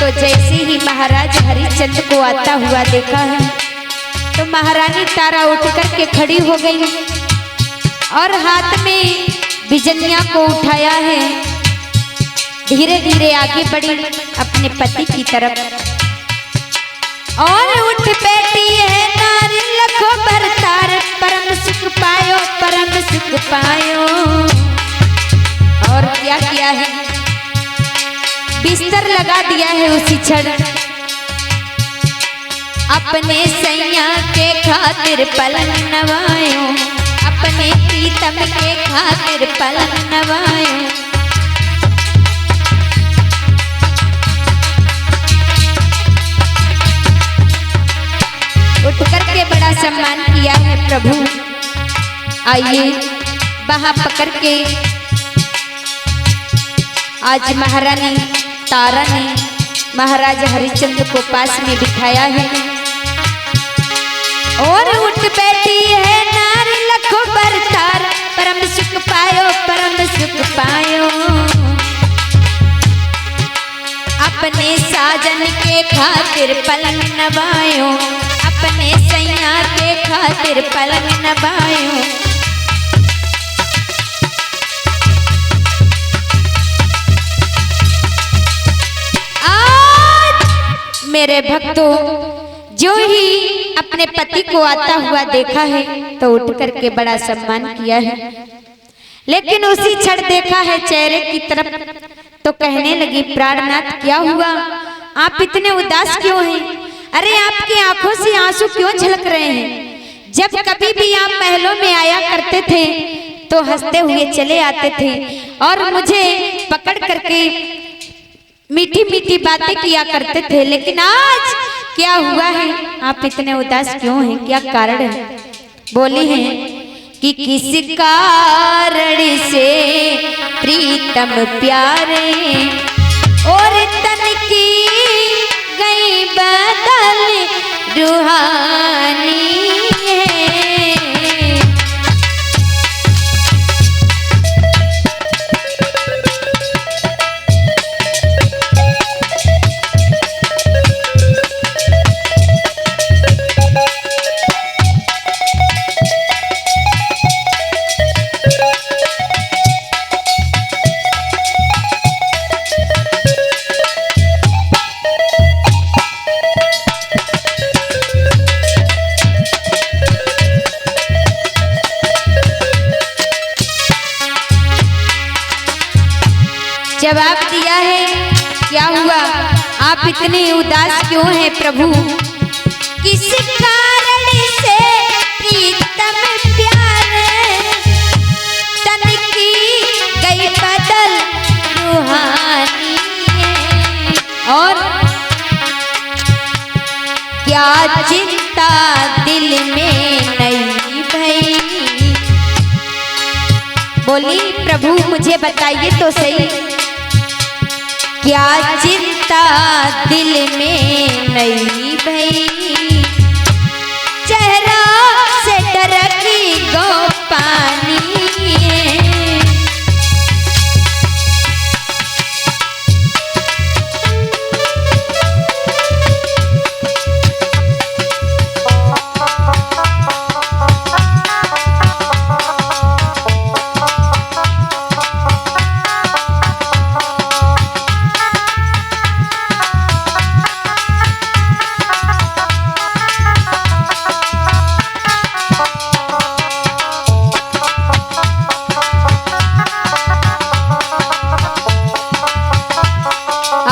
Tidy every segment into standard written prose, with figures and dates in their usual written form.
तो जैसे ही महाराज हरिश्चंद्र को आता हुआ देखा है तो महारानी तारा उठ करके खड़ी हो गई और हाथ में बिजनिया को उठाया है। धीरे धीरे आगे बढ़ी अपने पति की तरफ और उठ बैठी है नारी लखो बरतार, परम सुख पायो, परम सुख पायो। और क्या किया है, बिस्तर लगा दिया है उसी क्षण। अपने सैया के खातिर पलंग नवायो, अपने प्रीतम के खातिर पलंग नवायो। उठ करके बड़ा सम्मान किया है प्रभु। आइए बाहां पकड़ के आज महारानी तारा ने महाराज हरिश्चंद्र को पास में बिठाया है और उठ बैठी है नारी लखो बरतार, परम सुख पायो, परम सुख पायो। अपने साजन के खातिर पलंग नवायो, अपने सैया के खातिर पलंग नवायो। आज मेरे भक्तों जो ही अपने पति को आता हुआ देखा है तो उठ करके बड़ा सम्मान किया है, लेकिन उसी क्षण देखा है चेहरे की तरफ तो कहने लगी प्राणनाथ क्या हुआ, आप इतने उदास क्यों हैं? अरे आपकी आंखों से आंसू क्यों झलक रहे हैं? जब कभी भी आप महलों में आया करते थे तो हंसते हुए चले आते थे और मुझे पकड़ करके मीठी मीठी बातें किया करते थे, लेकिन आज क्या हुआ है, आप इतने उदास क्यों हैं? क्या कारण है? बोली हैं कि किस कारण से प्रीतम प्यारे और तन की गई बदल रूहानी है। जवाब दिया है क्या हुआ, आप इतने उदास क्यों हैं प्रभु? किस कारण से प्रीतम प्यारे तन की गई बदल रूहानी है। और क्या चिंता दिल में नहीं भई? बोली प्रभु मुझे बताइए तो सही, क्या चिंता दिल में नहीं भई? चेहरा से टरकी गो पानी है।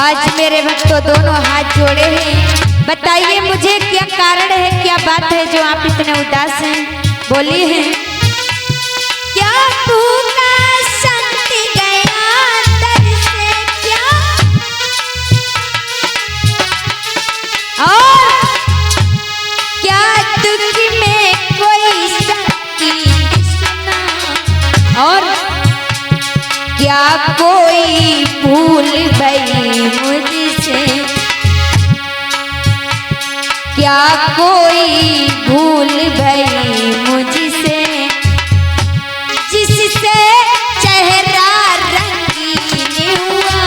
आज मेरे भक्तों दोनों हाथ जोड़े हैं, बताइए मुझे क्या कारण है, क्या बात है जो आप इतने उदास हैं? बोली है क्या भूखा संत गया दर से क्या, और क्या दुख में कोई संगीत सुना, और क्या कोई भूल गई मुझसे, क्या कोई भूल गई मुझसे, जिससे चेहरा रंगीन हुआ।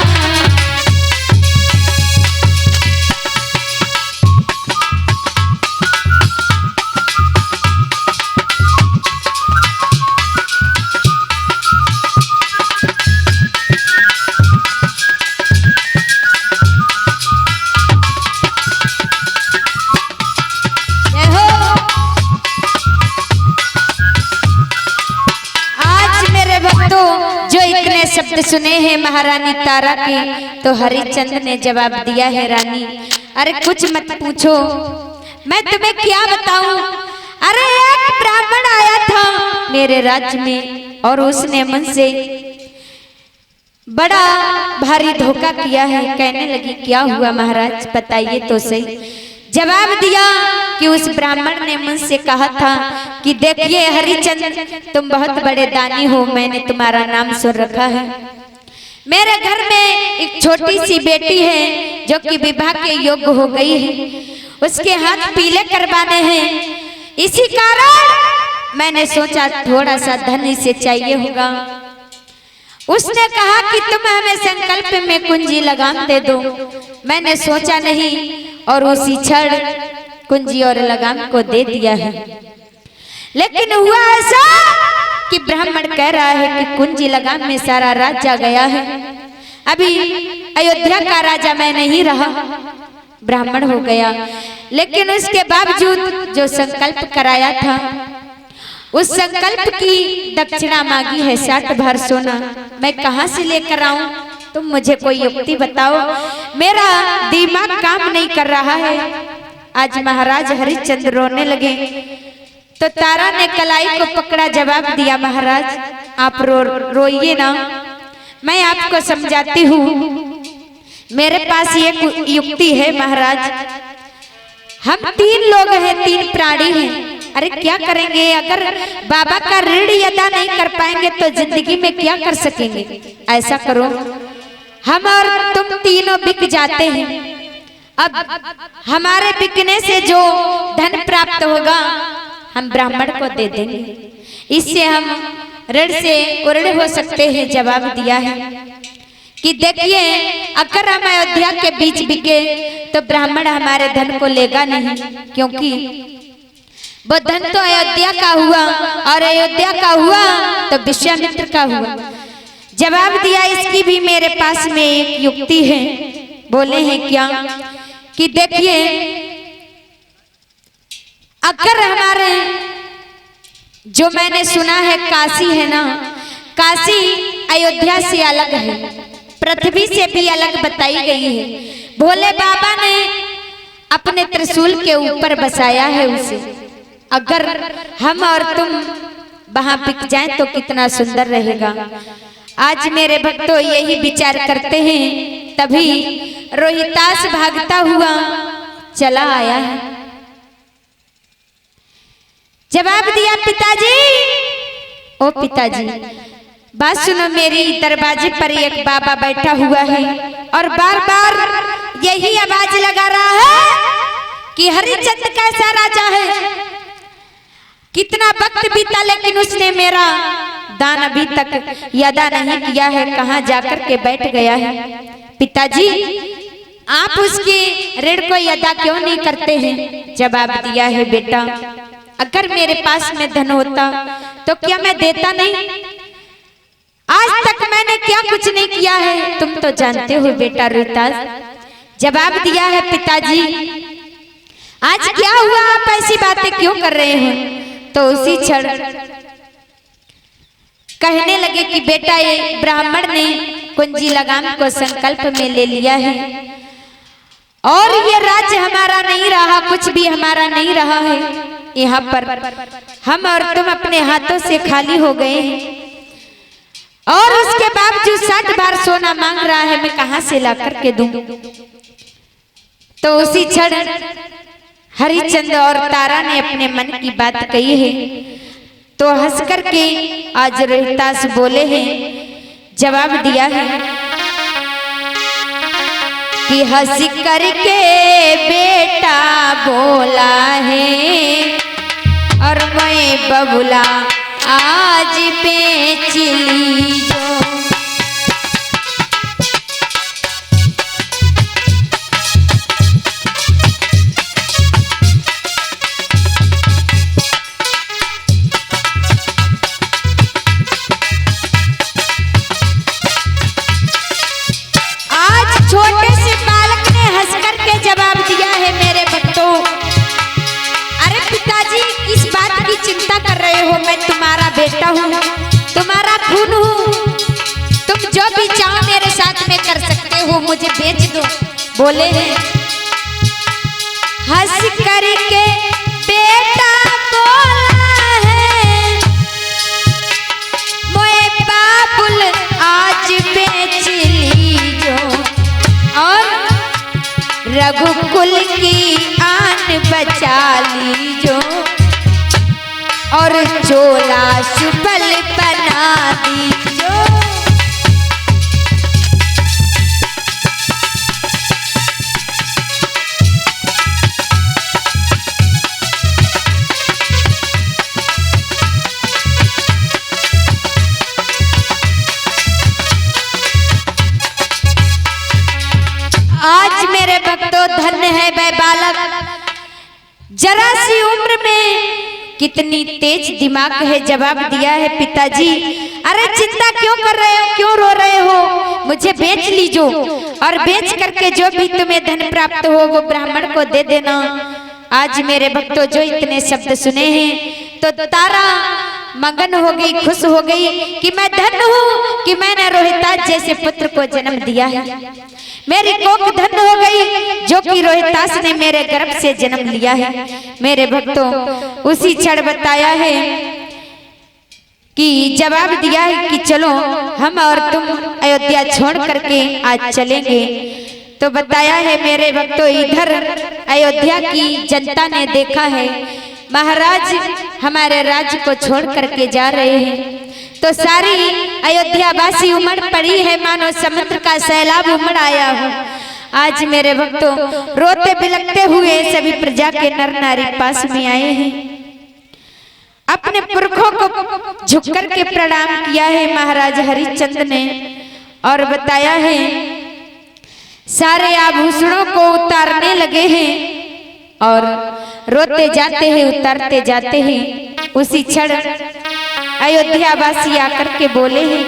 शब्द सुने हैं महारानी तारा के। तो हरिश्चंद्र ने जवाब दिया है, रानी अरे कुछ मत पूछो, मैं तुम्हें क्या बताऊं। अरे एक ब्राह्मण आया था मेरे राज्य में और उसने मुझसे बड़ा भारी धोखा किया है। कहने लगी क्या हुआ महाराज बताइए तो सही। जवाब दिया कि उस ब्राह्मण ने मुझसे कहा था कि देखिए हरिश्चंद्र तुम बहुत बड़े दानी हो, मैंने तुम्हारा नाम सुन रखा है। मेरे घर में एक छोटी सी बेटी है जो कि विवाह के योग्य हो गई है, उसके हाथ पीले करवाने हैं। इसी कारण मैंने सोचा थोड़ा सा धन इसे चाहिए होगा। उसने कहा कि तुम हमें संकल्प में कुंजी लगाम दे दो। मैंने सोचा नहीं और उसी क्षण कुंजी और लगाम को दे दिया है। लेकिन हुआ ऐसा कि ब्राह्मण कह रहा है कि कुंजी लगाम में सारा राजा गया है, अभी अयोध्या का राजा मैं नहीं रहा, ब्राह्मण हो गया। लेकिन उसके बावजूद जो संकल्प कराया था उस संकल्प की दक्षिणा मांगी है 60 भर सोना। मैं कहां से लेकर आऊं, तुम मुझे कोई युक्ति बताओ, मेरा दिमाग काम नहीं कर रहा है। आज महाराज हरिश्चंद्र रोने लगे तो तारा ने कलाई को पकड़ा, जवाब दिया महाराज आप रोइए ना, मैं आपको समझाती हूँ। मेरे पास ये युक्ति है महाराज। हम 3 लोग हैं, 3 प्राणी हैं। अरे क्या करेंगे, अगर बाबा का ऋण अदा नहीं कर पाएंगे तो जिंदगी में क्या कर सकेंगे। ऐसा करो हम और तुम तीनों बिक जाते हैं, अब हमारे बिकने से जो धन प्राप्त होगा हम ब्राह्मण को दे देंगे, इससे हम ऋण से उऋण हो सकते हैं। जवाब दिया है कि देखिए अगर हम अयोध्या के बीच बिके तो ब्राह्मण हमारे धन को लेगा नहीं, क्योंकि वो धन तो अयोध्या का हुआ और अयोध्या का हुआ तो विश्वामित्र का हुआ। जवाब दिया इसकी भी मेरे पास में एक युक्ति है। बोले हैं क्या कि देखिए अगर हमारे जो मैंने सुना है काशी है ना, काशी अयोध्या से अलग है, पृथ्वी से भी अलग बताई गई है। भोले बाबा ने अपने त्रिशूल के ऊपर बसाया है उसे। अगर हम और तुम वहां बिक जाएं तो कितना सुंदर रहेगा। आज मेरे भक्तों यही विचार करते हैं, तभी रोहितास भागता हुआ चला आया है। जवाब दिया पिताजी, ओ पिताजी बात सुनो मेरी, दरवाजे पर एक बाबा बैठा हुआ है और बार बार यही आवाज लगा रहा है कि हरिश्चंद्र कैसा राजा है। कितना वक्त बीता लेकिन उसने मेरा दान अभी तक अदा नहीं किया है, कहां जाकर के बैठ गया है। पिताजी आप उसके ऋण को अदा क्यों नहीं करते हैं। जवाब दिया है बेटा अगर मेरे पास में धन होता तो क्या मैं देता नहीं। आज तक मैंने क्या कुछ नहीं किया है, तुम तो जानते हो बेटा रोहितास। जवाब दिया है पिताजी आज क्या हुआ, आप ऐसी बातें क्यों कर रहे हैं। तो उसी क्षण कहने लगे कि बेटा ये ब्राह्मण ने कुंजी लगाम को संकल्प में ले लिया है और ये राज्य हमारा नहीं रहा, कुछ भी हमारा नहीं रहा है। यहाँ पर हम और तुम अपने हाथों से खाली हो गए हैं और उसके बावजूद 60 बार सोना मांग रहा है, मैं कहां से ला करके दूं। तो उसी क्षण हरिश्चंद्र और तारा ने अपने मन की बात कही है। तो हंस करके आज रोहितास बोले हैं, जवाब दिया है कि हंस करके बेटा बोला है और मैं बबुला आज बेच ली जो। बेटा हूँ, तुम्हारा खून हूँ, तुम हो मुझे बेच दो। बोले हैं हंस करके बेटा बोला है, मोए बाबुल आज बेच लीजो, और रघुकुल की आन बचा लीजो, और चोला सुपल बना दीजो। आज मेरे भक्तों धन्य है वह बालक, जरा सी उम्र में कितनी तेज दिमाग है। जवाब दिया है पिताजी, अरे चिंता क्यों कर रहे हो, क्यों रो रहे हो, मुझे बेच लीजो, और बेच करके जो भी तुम्हें धन प्राप्त हो वो ब्राह्मण को दे देना। आज मेरे भक्तों जो इतने शब्द सुने हैं तो तारा मगन हो गई, खुश हो गई कि मैं धन्य हूँ कि मैंने रोहितास जैसे पुत्र को जन्म दिया है। मेरी कोख धन्य हो गई जो कि रोहितास ने मेरे गर्भ से जन्म लिया है। मेरे भक्तों उसी क्षण बताया है कि जवाब दिया है कि चलो हम और तुम अयोध्या छोड़ करके आज चलेंगे। तो बताया है मेरे भक्तों इधर अयोध्या की जनता ने देखा है महाराज हमारे राज्य को छोड़ करके जा रहे हैं, तो सारी अयोध्या वासी उमड़ पड़ी है, मानो समुद्र का सैलाब उमड़ आया हो। आज मेरे भक्तों रोते बिलखते हुए सभी प्रजा के नर नारी पास में आए हैं, अपने पुरखों को झुक कर के प्रणाम किया है महाराज हरिश्चंद्र ने, और बताया है सारे आभूषणों को उतारने लगे हैं और रोते जाते हैं उतारते जाते हैं। उसी क्षण अयोध्या वासी आकर के बोले हैं